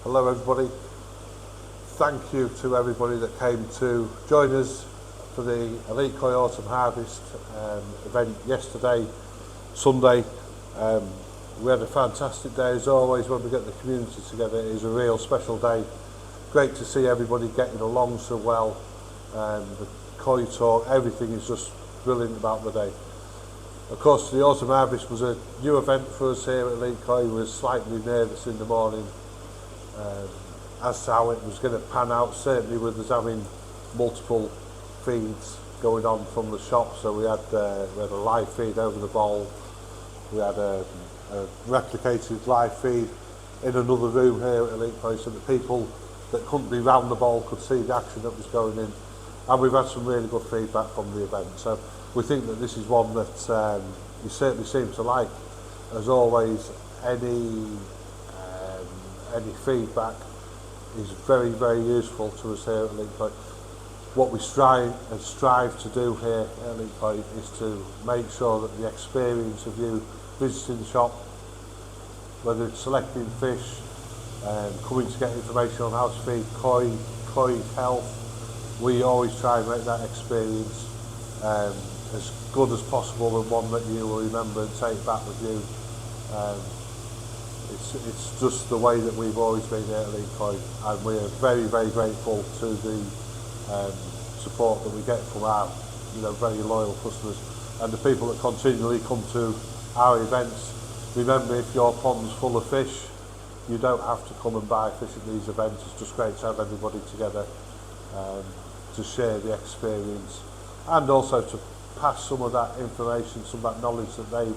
Hello everybody, thank you to everybody that came to join us for the Elite Koi Autumn Harvest event yesterday, Sunday. We had a fantastic day as always. When we get the community together, it is a real special day. Great to see everybody getting along so well. The Koi talk, everything is just brilliant about the day. Of course, the Autumn Harvest was a new event for us here at Elite Koi. We were slightly nervous in the morning as to how it was going to pan out, certainly with us having multiple feeds going on from the shop. So we had a live feed over the bowl, we had a replicated live feed in another room here at Elite Koi, so that people that couldn't be round the bowl could see the action that was going in. And we've had some really good feedback from the event, so we think that this is one that you certainly seem to like. As always, any feedback is very, very useful to us here at Elite Koi. What we strive to do here at Elite Koi is to make sure that the experience of you visiting the shop, whether it's selecting fish, coming to get information on how to feed koi health, we always try and make that experience as good as possible, and one that you will remember and take back with you. It's just the way that we've always been here at Elite Koi, and we are very, very grateful to the support that we get from our very loyal customers and the people that continually come to our events. Remember, if your pond's full of fish, you don't have to come and buy fish at these events. It's just great to have everybody together to share the experience, and also to pass some of that information, some of that knowledge that they've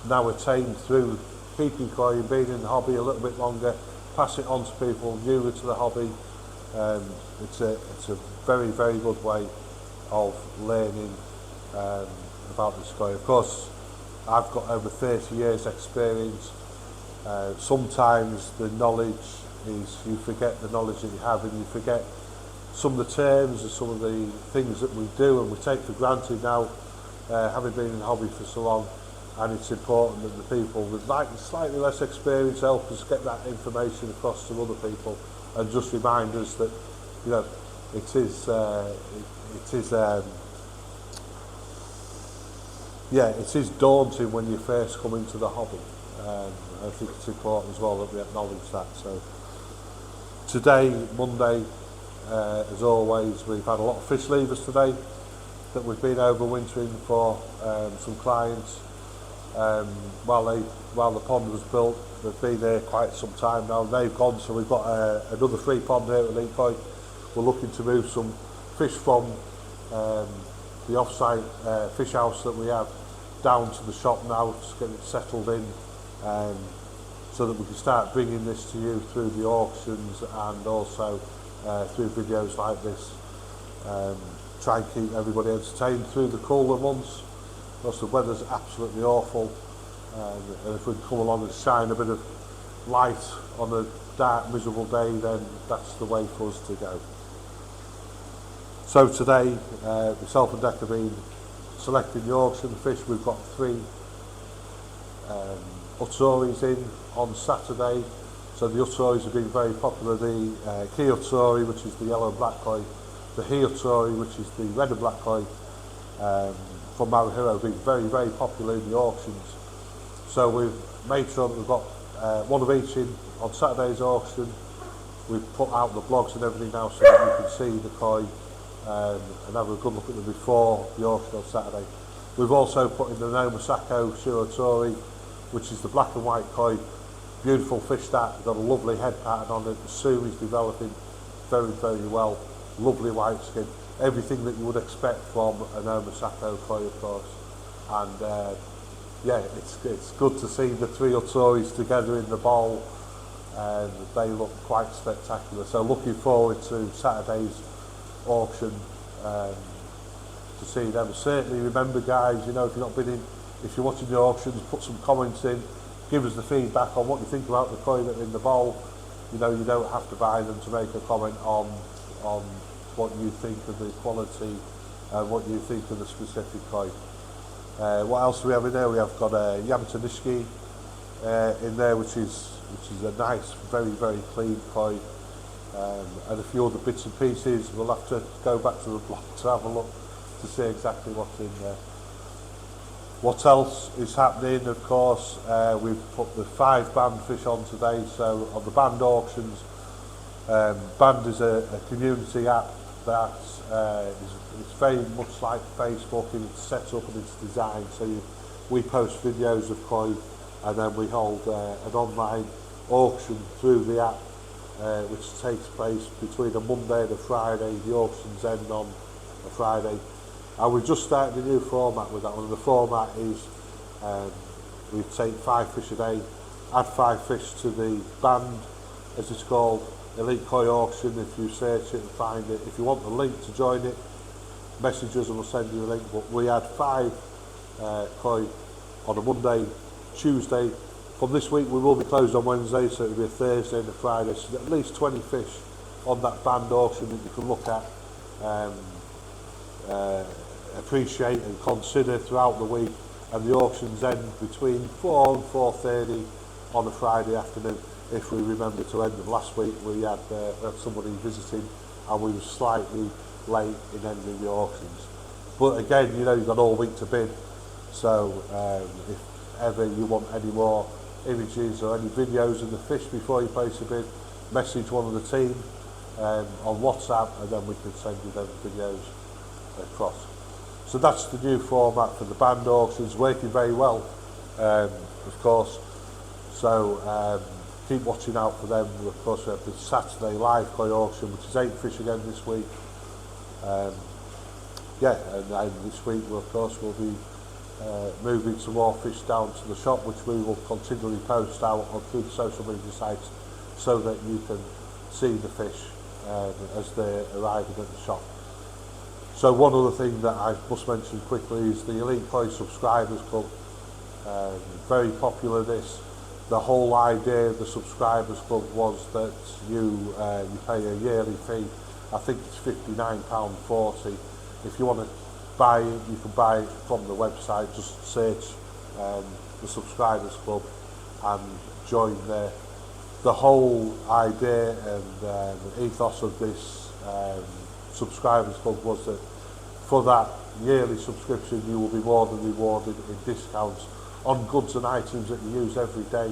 now attained through keeping koi and being in the hobby a little bit longer, pass it on to people newer to the hobby. It's a very, very good way of learning about this koi. Of course, I've got over 30 years experience. Sometimes the knowledge is, you forget the knowledge that you have, and you forget some of the terms and some of the things that we do and we take for granted now, having been in the hobby for so long. And it's important that the people with slightly less experience help us get that information across to other people, and just remind us that it is daunting when you first come into the hobby. I think it's important as well that we acknowledge that. So today, Monday, as always, we've had a lot of fish leavers today that we've been overwintering for some clients. While the pond was built, they've been there quite some time now. They've gone, so we've got another free pond here at Elite Koi. We're looking to move some fish from the off-site fish house that we have down to the shop now, to get it settled in, so that we can start bringing this to you through the auctions and also through videos like this. Try and keep everybody entertained through the cooler months, because the weather's absolutely awful, and if we can come along and shine a bit of light on a dark, miserable day, then that's the way for us to go. So today, myself and Dec have been selecting the auction fish. We've got 3 Utsuris in on Saturday. So the Utsuris have been very popular. The Key Utsuri, which is the yellow and black koi, the He Utsuri, which is the red and black koi, from Marahiro, have been very, very popular in the auctions. So we've made sure that we've got one of each in on Saturday's auction. We've put out the blogs and everything now so that you can see the koi and have a good look at them before the auction on Saturday. We've also put in the Nomasako Shirotori, which is the black and white koi. Beautiful fish that, got a lovely head pattern on it. The sumi is developing very, very well. Lovely white skin. Everything that you would expect from an Nomasako koi, of course. And it's good to see the 3 Utsuris together in the bowl, and they look quite spectacular. So looking forward to Saturday's auction to see them. Certainly remember, guys, if you've not been in, if you're watching the auctions, put some comments in, give us the feedback on what you think about the koi that are in the bowl. You don't have to buy them to make a comment on what you think of the quality and what you think of the specific koi. What else do we have in there? We have got a Yamato Nishiki in there, which is which is a nice, very, very clean koi, and a few other bits and pieces. We'll have to go back to the blog to have a look to see exactly what's in there. What else is happening? Of course, we've put the 5 banned fish on today. So on the banned auctions, Banned is a community app that it's very much like Facebook in its setup and its design. So we post videos of koi, and then we hold an online auction through the app, which takes place between a Monday and a Friday. The auctions end on a Friday, and we've just started a new format with that one. The format is we take 5 fish a day, add 5 fish to the banned, as it's called, Elite Koi Auction. If you search it and find it, if you want the link to join it, message us and we'll send you a link. But we had 5 koi on a Monday, Tuesday. From this week we will be closed on Wednesday, so it'll be a Thursday and a Friday. So at least 20 fish on that banned auction that you can look at, appreciate and consider throughout the week. And the auctions end between 4 and 4:30 on a Friday afternoon. If we remember to end them, last week we had somebody visiting and we were slightly late in ending the auctions. But again, you know, you've got all week to bid. So if ever you want any more images or any videos of the fish before you place a bid, message one of the team on WhatsApp, and then we can send you those videos across. So that's the new format for the banned auctions, working very well, of course. So keep watching out for them. Of course, we have the Saturday live koi auction, which is 8 fish again this week. Yeah, and this week, of course, we'll be moving some more fish down to the shop, which we will continually post out on through the social media sites, so that you can see the fish as they're arriving at the shop. So one other thing that I must mention quickly is the Elite Koi Subscribers Club. Very popular this. The whole idea of the Subscribers Club was that you pay a yearly fee. I think it's £59.40. If you want to buy it, you can buy it from the website. Just search the Subscribers Club and join there. The whole idea and ethos of this Subscribers Club was that for that yearly subscription you will be more than rewarded in discounts on goods and items that you use every day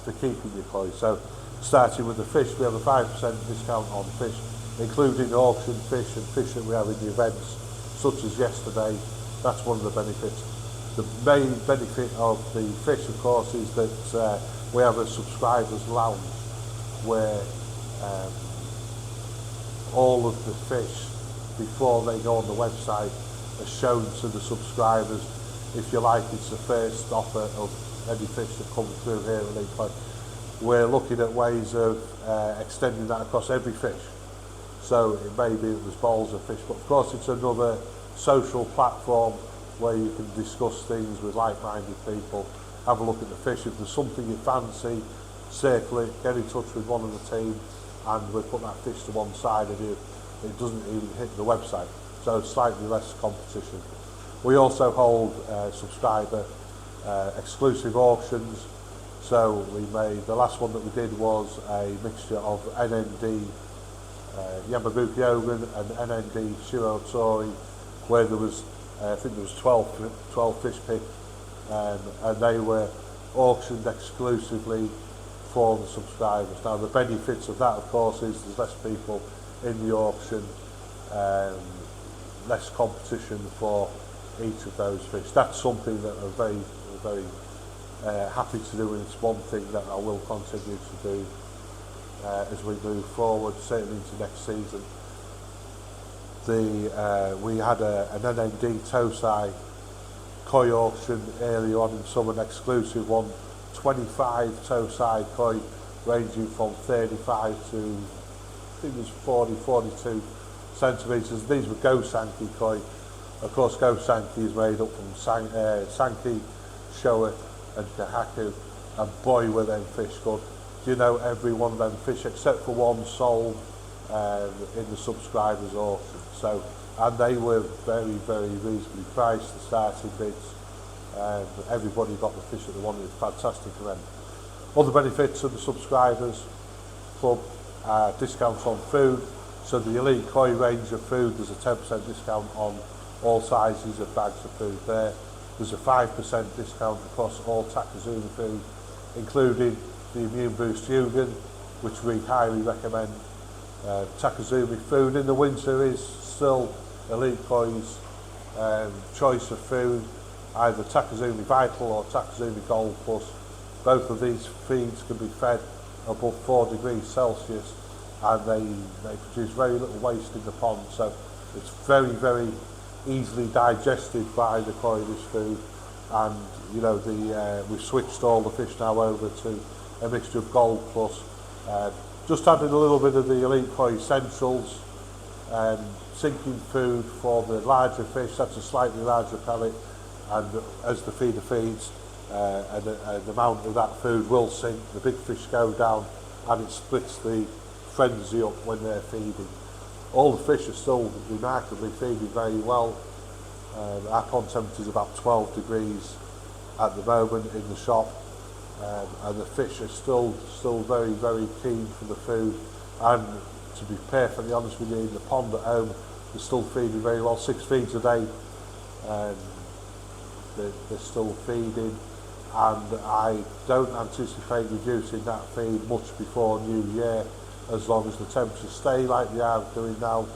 for keeping your koi. So starting with the fish, we have a 5% discount on fish, including auction fish and fish that we have in the events, such as yesterday. That's one of the benefits. The main benefit of the fish, of course, is that we have a subscribers lounge where all of the fish, before they go on the website, are shown to the subscribers. If you like, it's the first offer of any fish that come through here at Elite Koi. We're looking at ways of extending that across every fish. So it may be that there's bowls of fish, but of course it's another social platform where you can discuss things with like-minded people, have a look at the fish. If there's something you fancy, circle it, get in touch with one of the team, and we'll put that fish to one side of you. It doesn't even hit the website, so slightly less competition. We also hold subscriber exclusive auctions. So we made, the last one that we did was a mixture of NND Yamabuki Ogun and NND Shiro Tori, where there was, I think there was 12 fish picked, and they were auctioned exclusively for the subscribers. Now the benefits of that, of course, is there's less people in the auction, less competition for each of those fish. That's something that I'm very, very happy to do, and it's one thing that I will continue to do as we move forward, certainly into next season. We had an NND Tosai koi auction earlier on in summer, an exclusive one, 25 Tosai koi ranging from 35 to, I think it was 42 centimetres. These were Go-Sanki koi. Of course, Go-Sanki is made up from Sanki, Showa and Kahaku, and boy were them fish good. You know, every one of them fish except for one sold in the subscribers auction. So, and they were very, very reasonably priced, the starting bids. Everybody got the fish that they wanted. Fantastic event. Other benefits of the subscribers club are discounts on food. So the Elite Koi range of food, there's a 10% discount on all sizes of bags of food there. There's a 5% discount across all Takazumi food, including the Immune Boost Yugen, which we highly recommend. Takazumi food in the winter is still Elite Koi's choice of food, either Takazumi Vital or Takazumi Gold Plus. Both of these feeds can be fed above 4 degrees Celsius, and they produce very little waste in the pond, so it's very, very easily digested by the koi, this food. And you know, we've switched all the fish now over to a mixture of Gold Plus, just adding a little bit of the Elite Koi Essentials, sinking food for the larger fish. That's a slightly larger pellet, and as the feeder feeds, an amount of that food will sink. The big fish go down, and it splits the frenzy up when they're feeding. All the fish are still remarkably feeding very well. Our pond temperature is about 12 degrees at the moment in the shop, and the fish are still very, very keen for the food. And to be perfectly honest with you, in the pond at home, they're still feeding very well. 6 feeds a day, they're still feeding, and I don't anticipate reducing that feed much before New Year, as long as the temperatures stay like they are doing now.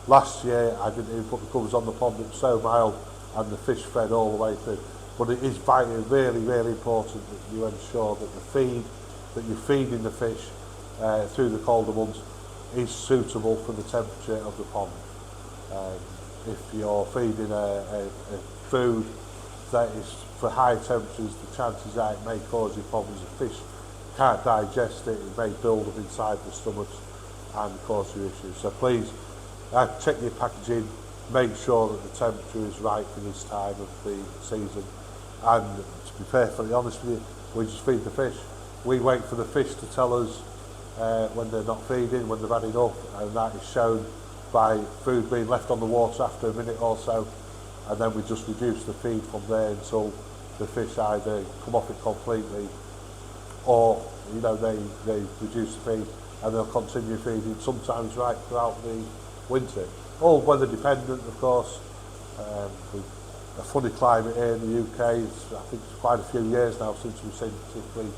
Last year I didn't even put the covers on the pond, it was so mild, and the fish fed all the way through. But it is vitally, really, really important that you ensure that the feed that you're feeding the fish through the colder months is suitable for the temperature of the pond. If you're feeding a food that is for high temperatures, the chances are it may cause you problems. The fish can't digest it, it may build up inside the stomachs and cause you issues. So please check your packaging, make sure that the temperature is right for this time of the season. And to be perfectly honest with you, we just feed the fish. We wait for the fish to tell us when they're not feeding, when they've had enough, and that is shown by food being left on the water after a minute or so, and then we just reduce the feed from there until the fish either come off it completely, or you know, they reduce the feed and they'll continue feeding, sometimes right throughout the winter. All weather dependent, of course. With a funny climate here in the UK, I think it's quite a few years now since we've seen particularly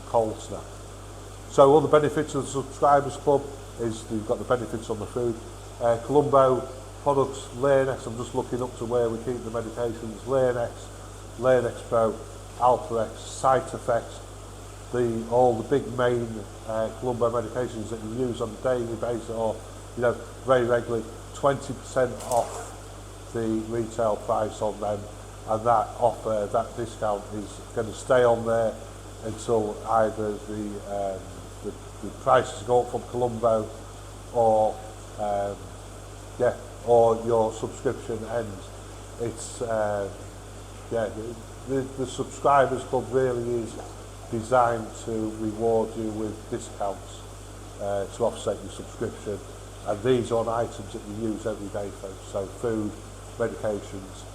cold snap. So all the benefits of the Subscribers Club is you've got the benefits on the food. Colombo products, Lanex, I'm just looking up to where we keep the medications, Lanex Pro, Alpha-X, Site Effects, all the big main Colombo medications that you use on a daily basis or very regularly, 20% off the retail price on them, and that offer, that discount is going to stay on there until either the prices go up from Colombo or your subscription ends. It's the Subscribers Club really is designed to reward you with discounts to offset your subscription, and these are items that you use every day, folks. So food, medications,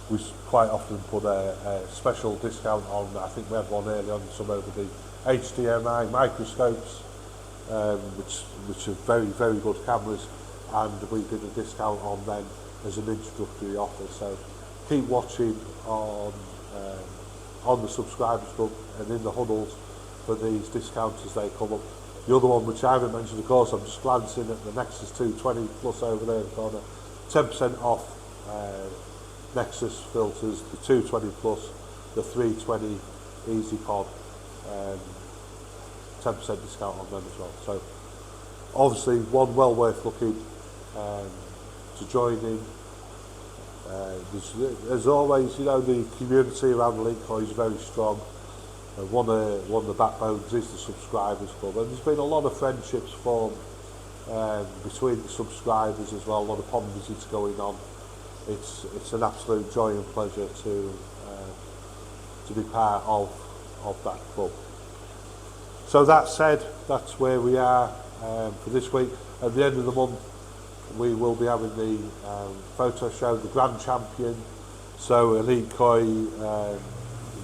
we quite often put a special discount on. I think we had one earlier on, some over the HDMI microscopes, which are very, very good cameras, and we did a discount on them as an introductory offer. So keep watching on the Subscribers Club and in the huddles for these discounts as they come up. The other one, which I haven't mentioned, of course, I'm just glancing at the Nexus 220 Plus over there in the corner, 10% off Nexus filters, the 220 Plus, the 320 Easy Pod, 10% discount on them as well. So obviously one well worth looking to join in. As always, the community around Elite Koi is very strong. One of the backbones is the Subscribers Club, and there's been a lot of friendships formed between the subscribers as well. A lot of pond visits going on. It's an absolute joy and pleasure to be part of that club. So that said, that's where we are for this week. At the end of the month, we will be having the photo show, the Grand Champion. So Elite Koi,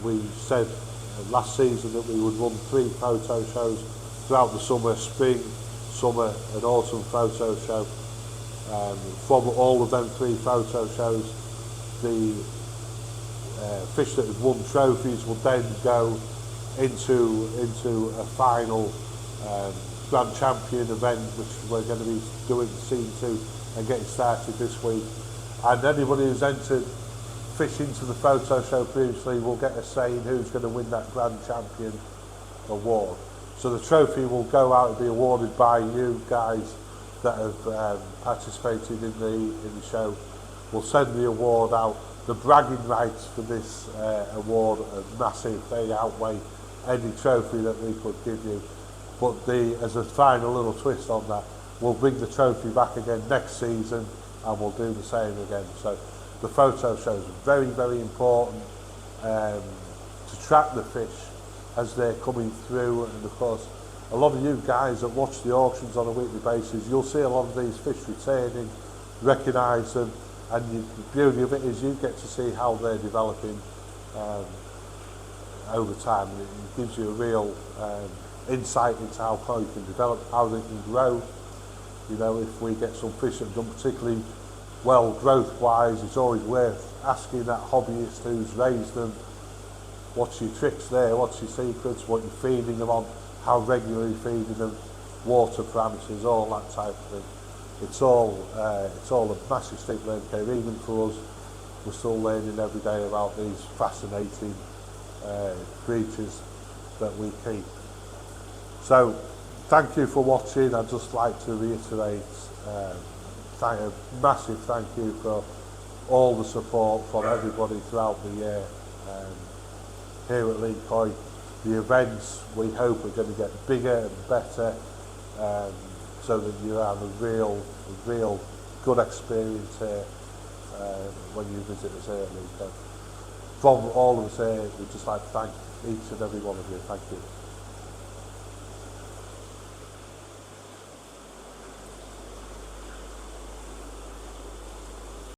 we said last season that we would run 3 photo shows throughout the summer, spring, summer and autumn photo show. From all of them 3 photo shows, the fish that have won trophies will then go into a final Grand Champion event, which we're going to be doing scene 2 and getting started this week. And anybody who's entered fish into the photo show previously will get a say in who's going to win that Grand Champion award. So the trophy will go out and be awarded by you guys that have participated in the show. We'll send the award out. The bragging rights for this award are massive. They outweigh any trophy that we could give you. But as a final little twist on that, we'll bring the trophy back again next season and we'll do the same again. So the photo show is very, very important to track the fish as they're coming through. And of course, a lot of you guys that watch the auctions on a weekly basis, you'll see a lot of these fish returning, recognise them, and the beauty of it is you get to see how they're developing over time. And it gives you a real insight into how koi can develop, how they can grow. You know, if we get some fish that have done particularly well growth-wise, it's always worth asking that hobbyist who's raised them, what's your tricks there, what's your secrets, what you're feeding them on, how regularly you're feeding them, water parameters, all that type of thing. It's all a massive steep learning curve. Even for us, we're still learning every day about these fascinating creatures that we keep. So, thank you for watching. I'd just like to reiterate a massive thank you for all the support from everybody throughout the year. Here at League Koi, the events we hope are going to get bigger and better, so that you have a real good experience here when you visit us here at League Koi. From all of us here, we'd just like to thank each and every one of you. Thank you.